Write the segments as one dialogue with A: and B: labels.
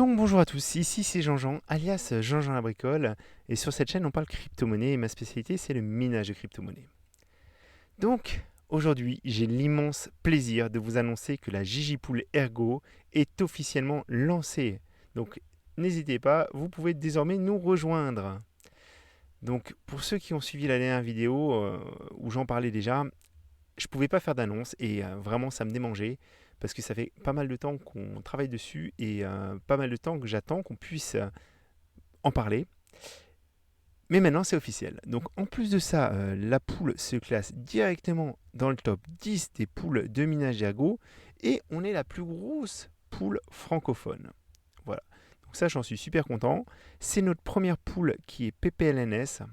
A: Donc bonjour à tous, ici c'est Jean-Jean, alias Jean-Jean la bricole, et sur cette chaîne on parle crypto-monnaie et ma spécialité c'est le minage de crypto-monnaie. Donc aujourd'hui j'ai l'immense plaisir de vous annoncer que la Gigipool Ergo est officiellement lancée. Donc n'hésitez pas, vous pouvez désormais nous rejoindre. Donc pour ceux qui ont suivi la dernière vidéo où j'en parlais déjà, je pouvais pas faire d'annonce et vraiment ça me démangeait parce que ça fait pas mal de temps qu'on travaille dessus et pas mal de temps que j'attends qu'on puisse en parler. Mais maintenant c'est officiel. Donc en plus de ça, la poule se classe directement dans le top 10 des poules de minage Ergo et on est la plus grosse poule francophone. Voilà. Donc ça j'en suis super content. C'est notre première poule qui est PPLNS.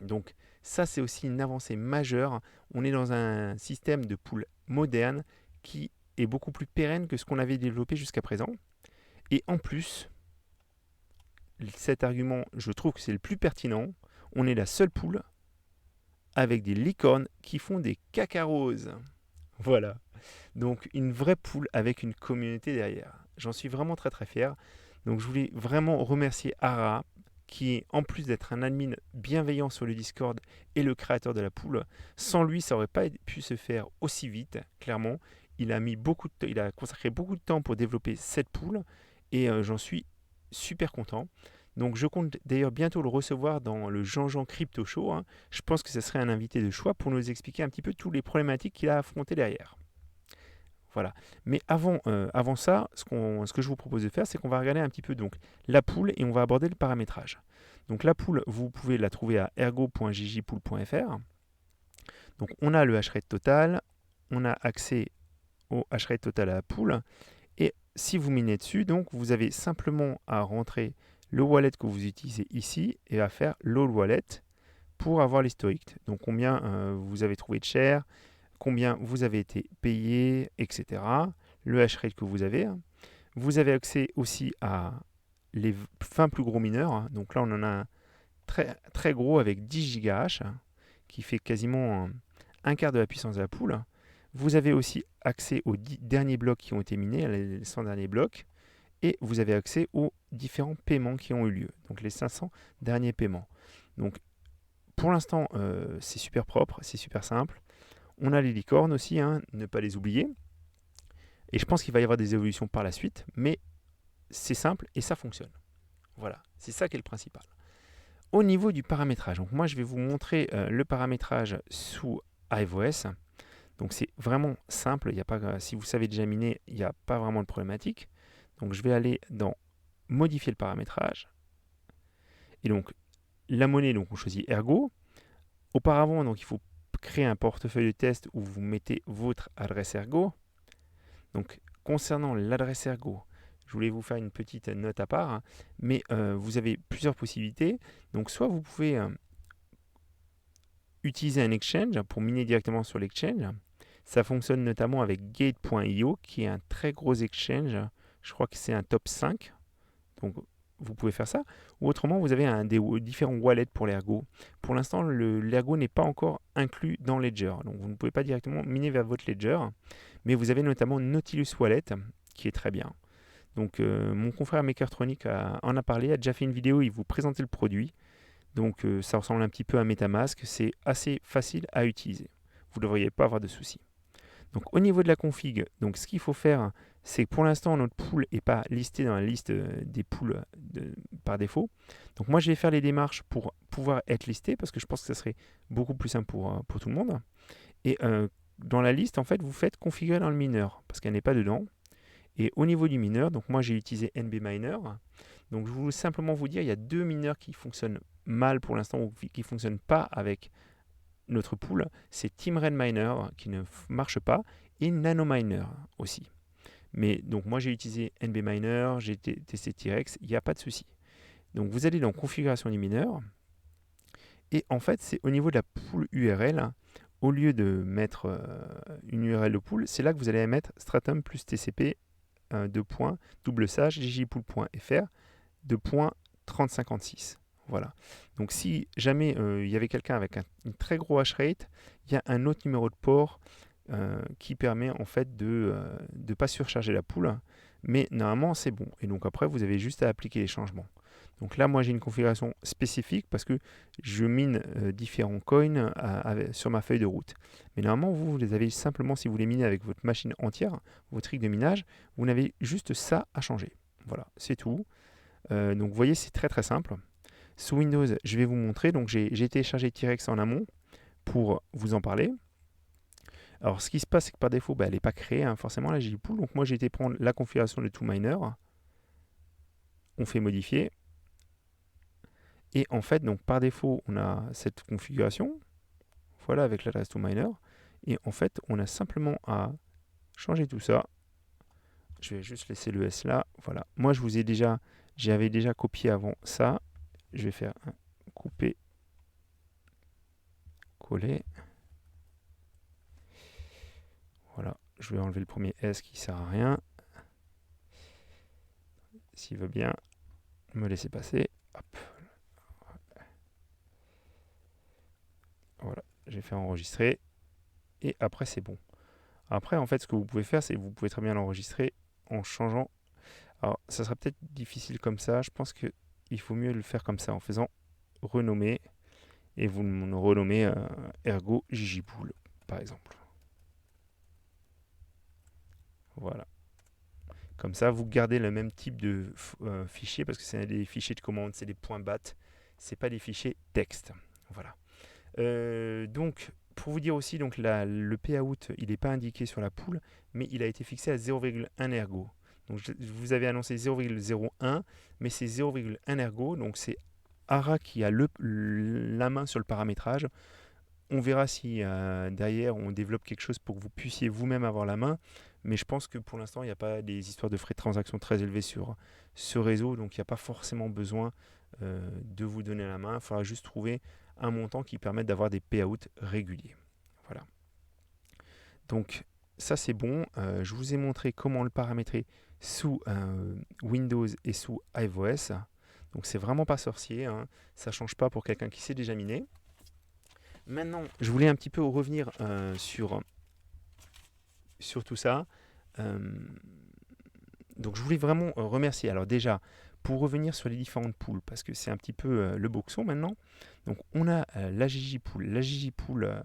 A: Donc ça c'est aussi une avancée majeure. On est dans un système de poule moderne qui est beaucoup plus pérenne que ce qu'on avait développé jusqu'à présent. Et en plus, cet argument, je trouve que c'est le plus pertinent. On est la seule poule avec des licornes qui font des cacaroses. Voilà. Donc une vraie poule avec une communauté derrière. J'en suis vraiment très très fier. Donc je voulais vraiment remercier Ara, qui est en plus d'être un admin bienveillant sur le Discord et le créateur de la poule. Sans lui, ça n'aurait pas pu se faire aussi vite, clairement. Il a consacré beaucoup de temps pour développer cette poule et j'en suis super content. Donc je compte d'ailleurs bientôt le recevoir dans le Jean-Jean Crypto Show, hein. Je pense que ce serait un invité de choix pour nous expliquer un petit peu toutes les problématiques qu'il a affrontées derrière. Voilà. Mais avant ça, ce que je vous propose de faire, c'est qu'on va regarder un petit peu donc, la poule et on va aborder le paramétrage. Donc la poule, vous pouvez la trouver à ergo.gigipool.fr. Donc on a le hashrate total, on a accès au hashrate total à la poule. Et si vous minez dessus, donc vous avez simplement à rentrer le wallet que vous utilisez ici et à faire load wallet pour avoir l'historique. Donc combien vous avez trouvé de share, combien vous avez été payé, etc. Le hash rate que vous avez. Vous avez accès aussi à les 20 plus gros mineurs. Hein. Donc là, on en a un très, très gros avec 10 gigahash, qui fait quasiment un quart de la puissance de la poule. Vous avez aussi accès aux 10 derniers blocs qui ont été minés, les 100 derniers blocs. Et vous avez accès aux différents paiements qui ont eu lieu. Donc les 500 derniers paiements. Donc pour l'instant, c'est super propre, c'est super simple. On a les licornes aussi, hein, ne pas les oublier. Et je pense qu'il va y avoir des évolutions par la suite, mais c'est simple et ça fonctionne. Voilà, c'est ça qui est le principal. Au niveau du paramétrage, donc moi je vais vous montrer le paramétrage sous iOS. Donc c'est vraiment simple, il y a pas, si vous savez déjà miner, il n'y a pas vraiment de problématique. Donc je vais aller dans modifier le paramétrage. Et donc la monnaie, donc on choisit Ergo. Auparavant, donc il faut créer un portefeuille de test où vous mettez votre adresse Ergo. Donc, concernant l'adresse Ergo, je voulais vous faire une petite note à part, hein, mais vous avez plusieurs possibilités. Donc, soit vous pouvez utiliser un exchange pour miner directement sur l'exchange. Ça fonctionne notamment avec Gate.io, qui est un très gros exchange. Je crois que c'est un top 5. Donc, vous pouvez faire ça. Ou autrement, vous avez des différents wallets pour l'Ergo. Pour l'instant, l'Ergo n'est pas encore inclus dans Ledger. Donc, vous ne pouvez pas directement miner vers votre Ledger. Mais vous avez notamment Nautilus Wallet, qui est très bien. Donc, mon confrère Makertronic en a parlé, a déjà fait une vidéo, il vous présentait le produit. Donc, ça ressemble un petit peu à MetaMask. C'est assez facile à utiliser. Vous ne devriez pas avoir de soucis. Donc au niveau de la config, donc ce qu'il faut faire, c'est que pour l'instant notre pool n'est pas listé dans la liste des pools par défaut. Donc moi je vais faire les démarches pour pouvoir être listé parce que je pense que ça serait beaucoup plus simple pour tout le monde. Et dans la liste, en fait, vous faites configurer dans le mineur parce qu'elle n'est pas dedans. Et au niveau du mineur, donc moi j'ai utilisé NBMiner. Donc je voulais simplement vous dire, il y a deux mineurs qui fonctionnent mal pour l'instant ou qui ne fonctionnent pas avec notre pool, c'est TeamRed Miner qui ne marche pas et NanoMiner aussi. Mais donc moi j'ai utilisé NBMiner, j'ai testé T-Rex, il n'y a pas de souci. Donc vous allez dans configuration du mineur et en fait c'est au niveau de la pool URL, au lieu de mettre une URL de pool, c'est là que vous allez mettre stratum plus TCP //gigipool.fr 2.3056. Voilà. Donc si jamais il y avait quelqu'un avec un très gros hash rate, il y a un autre numéro de port qui permet en fait de ne pas surcharger la pool, mais normalement c'est bon. Et donc après, vous avez juste à appliquer les changements. Donc là, moi j'ai une configuration spécifique parce que je mine différents coins sur ma feuille de route. Mais normalement, vous les avez simplement, si vous les minez avec votre machine entière, votre rig de minage, vous n'avez juste ça à changer. Voilà, c'est tout. Donc vous voyez, c'est très très simple. Sous Windows, je vais vous montrer. Donc j'ai téléchargé T-Rex en amont pour vous en parler. Alors ce qui se passe, c'est que par défaut, elle n'est pas créée forcément la JPool. Donc moi j'ai été prendre la configuration de ToMiner. On fait modifier. Et en fait, donc par défaut, on a cette configuration. Voilà, avec l'adresse ToMiner. Et en fait, on a simplement à changer tout ça. Je vais juste laisser le S là. Voilà. Moi, j'avais déjà copié avant ça. Je vais faire un couper, coller. Voilà. Je vais enlever le premier S qui sert à rien. S'il veut bien me laisser passer. Hop. Voilà. J'ai fait enregistrer. Et après, c'est bon. Après, en fait, ce que vous pouvez faire, c'est que vous pouvez très bien l'enregistrer en changeant. Alors, ça sera peut-être difficile comme ça. Je pense qu'il faut mieux le faire comme ça, en faisant renommer. Et vous le renommez Ergo JJPool, par exemple. Voilà. Comme ça, vous gardez le même type de fichier, parce que c'est des fichiers de commande, c'est des points bat, c'est pas des fichiers texte. Voilà. Donc, pour vous dire aussi, donc le payout, il n'est pas indiqué sur la pool, mais il a été fixé à 0,1 ergo. Donc, vous avez annoncé 0,01, mais c'est 0,1 ergo, donc c'est ARA qui a la main sur le paramétrage. On verra si derrière on développe quelque chose pour que vous puissiez vous-même avoir la main. Mais je pense que pour l'instant, il n'y a pas des histoires de frais de transaction très élevés sur ce réseau. Donc il n'y a pas forcément besoin de vous donner la main. Il faudra juste trouver un montant qui permette d'avoir des payouts réguliers. Voilà. Donc ça c'est bon. Je vous ai montré comment le paramétrer sous Windows et sous iOS. Donc c'est vraiment pas sorcier. Ça ne change pas pour quelqu'un qui s'est déjà miné. Maintenant, je voulais un petit peu revenir sur tout ça. Donc, je voulais vraiment remercier. Alors, déjà, pour revenir sur les différentes poules, parce que c'est un petit peu le boxon maintenant. Donc, on a la JJPool. La JJPool,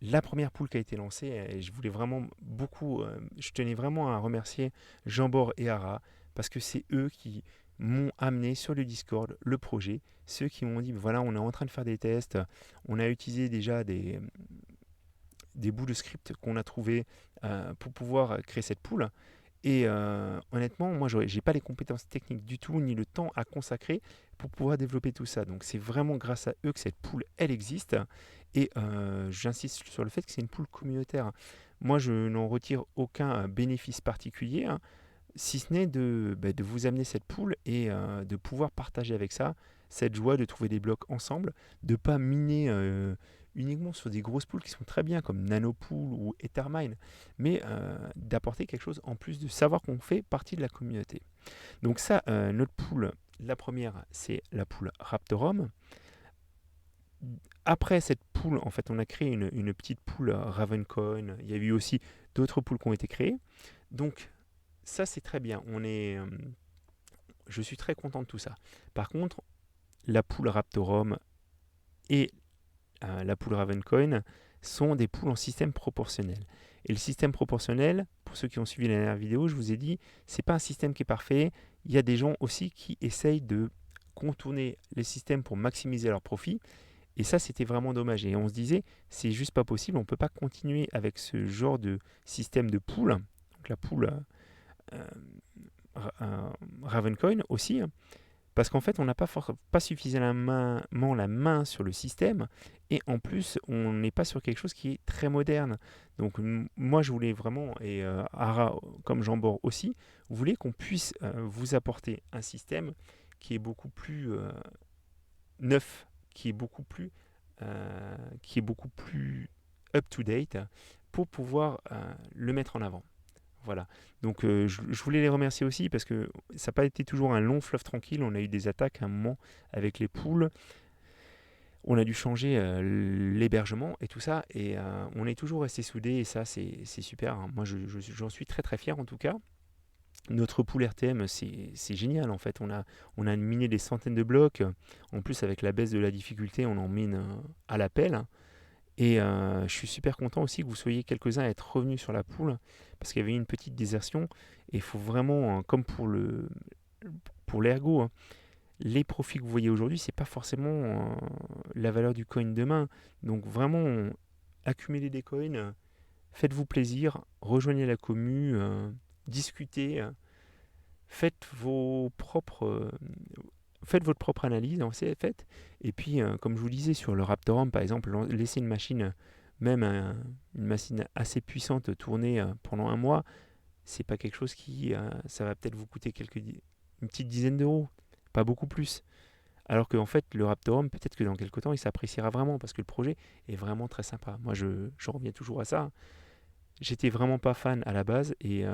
A: la première pool qui a été lancée, et je voulais vraiment beaucoup, je tenais vraiment à remercier Jean-Bord et Ara, parce que c'est eux qui m'ont amené sur le Discord le projet, ceux qui m'ont dit voilà, on est en train de faire des tests, on a utilisé déjà des bouts de script qu'on a trouvé pour pouvoir créer cette pool. Et honnêtement, moi, j'ai pas les compétences techniques du tout, ni le temps à consacrer pour pouvoir développer tout ça. Donc, c'est vraiment grâce à eux que cette pool, elle existe. Et j'insiste sur le fait que c'est une pool communautaire. Moi, je n'en retire aucun bénéfice particulier, si ce n'est de vous amener cette pool et de pouvoir partager avec ça cette joie de trouver des blocs ensemble, de ne pas miner uniquement sur des grosses pools qui sont très bien comme Nanopool ou Ethermine, mais d'apporter quelque chose en plus, de savoir qu'on fait partie de la communauté. Donc ça, notre pool, la première, c'est la pool Raptorum. Après cette pool, en fait, on a créé une petite pool Ravencoin. Il y a eu aussi d'autres pools qui ont été créées. Donc ça, c'est très bien. Je suis très content de tout ça. Par contre, la pool Raptorum et la pool Ravencoin sont des pools en système proportionnel. Et le système proportionnel, pour ceux qui ont suivi la dernière vidéo, je vous ai dit, c'est pas un système qui est parfait. Il y a des gens aussi qui essayent de contourner les systèmes pour maximiser leurs profits. Et ça, c'était vraiment dommage. Et on se disait, c'est juste pas possible, on ne peut pas continuer avec ce genre de système de pool. Donc la pool Ravencoin aussi, parce qu'en fait, on n'a pas suffisamment la main sur le système, et en plus, on n'est pas sur quelque chose qui est très moderne. Donc, moi, je voulais vraiment, et Ara, comme Jean-Bord aussi, voulait qu'on puisse vous apporter un système qui est beaucoup plus neuf, qui est beaucoup plus up-to-date, pour pouvoir le mettre en avant. Voilà. Donc je voulais les remercier aussi parce que ça n'a pas été toujours un long fleuve tranquille. On a eu des attaques à un moment avec les poules. On a dû changer l'hébergement et tout ça. Et on est toujours resté soudés et ça, c'est super. Moi, j'en suis très très fier en tout cas. Notre pool RTM, c'est génial en fait. On a miné des centaines de blocs. En plus, avec la baisse de la difficulté, on en mine à l'appel. Et je suis super content aussi que vous soyez quelques-uns à être revenus sur la pool parce qu'il y avait eu une petite désertion. Et il faut vraiment, comme pour l'ergo, hein, les profits que vous voyez aujourd'hui, c'est pas forcément la valeur du coin demain. Donc vraiment, accumulez des coins, faites-vous plaisir, rejoignez la commu, discutez, faites vos propres, faites votre propre analyse, faites. Et puis, comme je vous disais, sur le Raptorum, par exemple, laissez une machine, même une machine assez puissante, tourner pendant un mois, c'est pas quelque chose qui, ça va peut-être vous coûter une petite dizaine d'euros, pas beaucoup plus. Alors qu'en fait, le Raptorum, peut-être que dans quelques temps, il s'appréciera vraiment parce que le projet est vraiment très sympa. Moi, je reviens toujours à ça. J'étais vraiment pas fan à la base et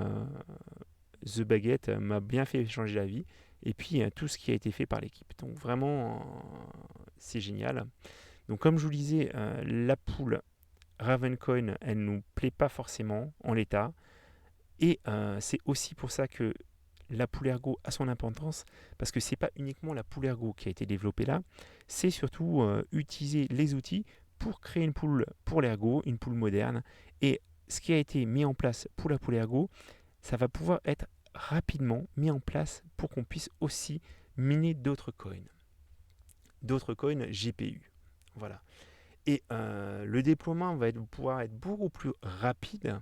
A: The Baguette m'a bien fait changer la vie. Et puis tout ce qui a été fait par l'équipe. Donc vraiment, c'est génial. Donc comme je vous le disais, la poule Ravencoin, elle nous plaît pas forcément en l'état. Et c'est aussi pour ça que la poule ergo a son importance, parce que c'est pas uniquement la poule ergo qui a été développée là, c'est surtout utiliser les outils pour créer une poule pour l'ergo, une poule moderne. Et ce qui a été mis en place pour la poule ergo, ça va pouvoir être rapidement mis en place pour qu'on puisse aussi miner d'autres coins GPU. Voilà. Et le déploiement pouvoir être beaucoup plus rapide.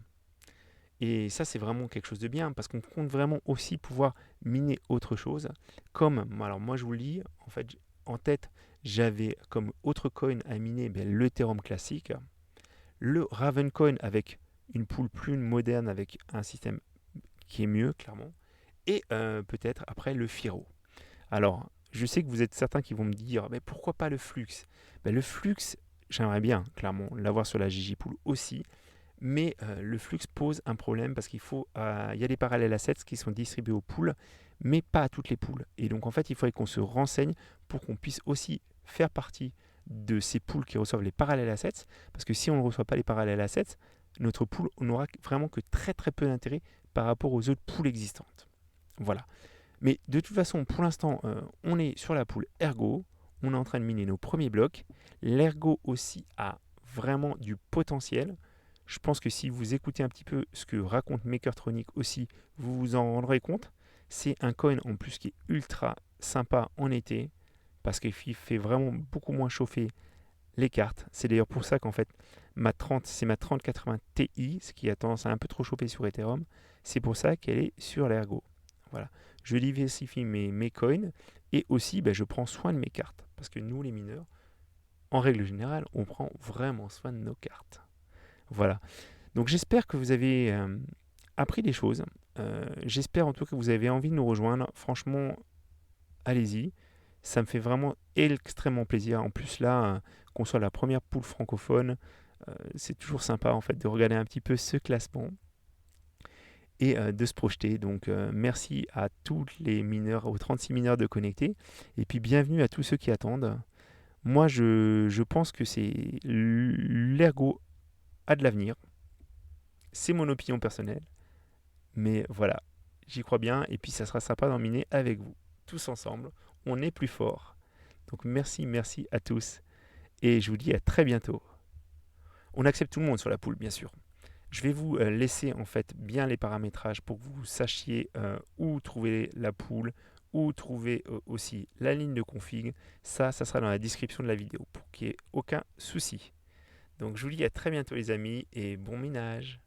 A: Et ça, c'est vraiment quelque chose de bien parce qu'on compte vraiment aussi pouvoir miner autre chose. Comme, alors moi je vous le dis, en fait, en tête, j'avais comme autre coin à miner l'Ethereum classique, le Ravencoin avec une pool plus moderne, avec un système qui est mieux, clairement, et peut-être après le Firo. Alors, je sais que vous êtes certains qui vont me dire, mais pourquoi pas le Flux? Le Flux, j'aimerais bien, clairement, l'avoir sur la Gigi Pool aussi, mais le Flux pose un problème parce il y a des parallèles assets qui sont distribués aux pools, mais pas à toutes les pools. Et donc, en fait, il faudrait qu'on se renseigne pour qu'on puisse aussi faire partie de ces pools qui reçoivent les parallèles assets, parce que si on ne reçoit pas les parallèles assets, notre pool n'aura vraiment que très très peu d'intérêt par rapport aux autres pools existantes. Voilà. Mais de toute façon, pour l'instant, on est sur la pool Ergo. On est en train de miner nos premiers blocs. L'Ergo aussi a vraiment du potentiel. Je pense que si vous écoutez un petit peu ce que raconte Makertronic aussi, vous vous en rendrez compte. C'est un coin en plus qui est ultra sympa en été parce qu'il fait vraiment beaucoup moins chauffer les cartes. C'est d'ailleurs pour ça qu'en fait, c'est ma 3080 Ti, ce qui a tendance à un peu trop chauffer sur Ethereum. C'est pour ça qu'elle est sur l'Ergo. Voilà. Je diversifie mes coins et aussi je prends soin de mes cartes. Parce que nous, les mineurs, en règle générale, on prend vraiment soin de nos cartes. Voilà. Donc j'espère que vous avez appris des choses. J'espère en tout cas que vous avez envie de nous rejoindre. Franchement, allez-y. Ça me fait vraiment extrêmement plaisir. En plus là, qu'on soit la première poule francophone, c'est toujours sympa en fait de regarder un petit peu ce classement et de se projeter. Donc merci à tous les mineurs, aux 36 mineurs de connectés. Et puis bienvenue à tous ceux qui attendent. Moi je pense que c'est l'ergo a de l'avenir. C'est mon opinion personnelle. Mais voilà, j'y crois bien. Et puis ça sera sympa d'en miner avec vous. Tous ensemble, on est plus fort. Donc merci à tous. Et je vous dis à très bientôt. On accepte tout le monde sur la poule, bien sûr. Je vais vous laisser en fait bien les paramétrages pour que vous sachiez où trouver la poule, où trouver aussi la ligne de config. Ça sera dans la description de la vidéo pour qu'il n'y ait aucun souci. Donc je vous dis à très bientôt les amis et bon minage.